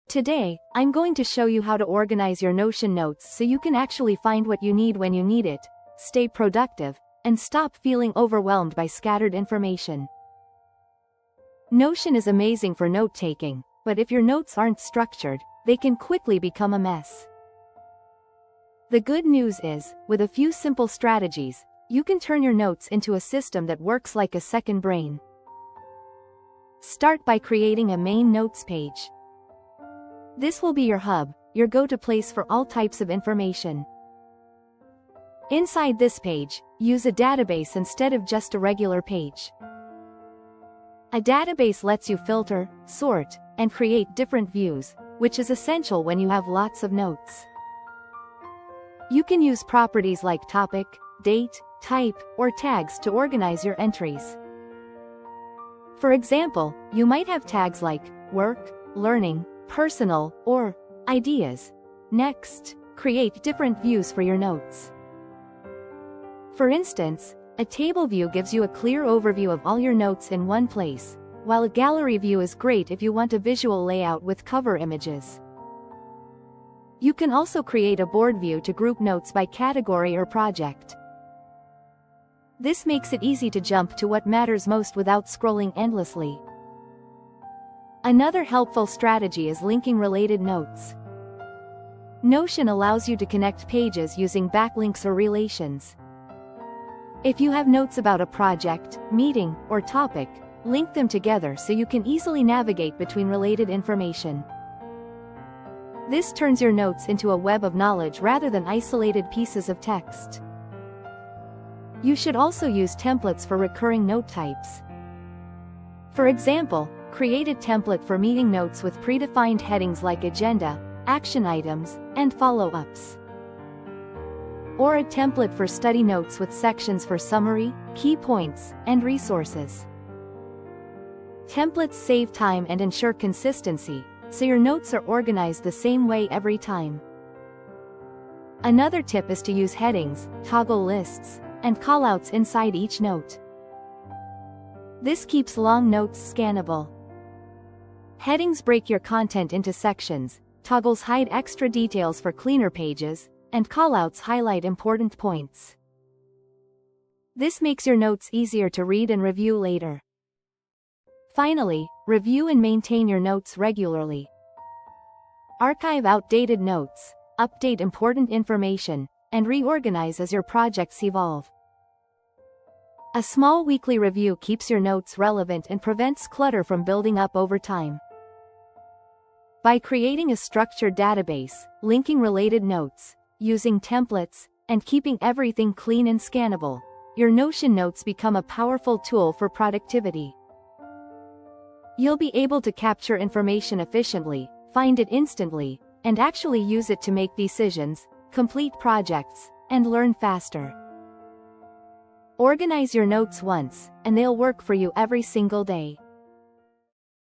Today, I'm going to show you how to organize your Notion notes so you can actually find what you need when you need it, stay productive, and stop feeling overwhelmed by scattered information. Notion is amazing for note-taking, but if your notes aren't structured, they can quickly become a mess. The good news is, with a few simple strategies, you can turn your notes into a system that works like a second brain. Start by creating a main notes page. This will be your hub, your go-to place for all types of information. Inside this page, use a database instead of just a regular page. A database lets you filter, sort, and create different views, which is essential when you have lots of notes. You can use properties like topic, date, type, or tags to organize your entries. For example, you might have tags like work, learning, personal, or ideas. Next, create different views for your notes. For instance, a table view gives you a clear overview of all your notes in one place, while a gallery view is great if you want a visual layout with cover images. You can also create a board view to group notes by category or project. This makes it easy to jump to what matters most without scrolling endlessly. Another helpful strategy is linking related notes. Notion allows you to connect pages using backlinks or relations. If you have notes about a project, meeting, or topic, link them together so you can easily navigate between related information. This turns your notes into a web of knowledge rather than isolated pieces of text. You should also use templates for recurring note types. For example, create a template for meeting notes with predefined headings like agenda, action items, and follow-ups. Or a template for study notes with sections for summary, key points, and resources. Templates save time and ensure consistency, so your notes are organized the same way every time. Another tip is to use headings, toggle lists, and callouts inside each note. This keeps long notes scannable. Headings break your content into sections, toggles hide extra details for cleaner pages, and callouts highlight important points. This makes your notes easier to read and review later. Finally, review and maintain your notes regularly. Archive outdated notes, update important information, and reorganize as your projects evolve. A small weekly review keeps your notes relevant and prevents clutter from building up over time. By creating a structured database, linking related notes, using templates, and keeping everything clean and scannable, your Notion notes become a powerful tool for productivity. You'll be able to capture information efficiently, find it instantly, and actually use it to make decisions, complete projects, and learn faster. Organize your notes once, and they'll work for you every single day.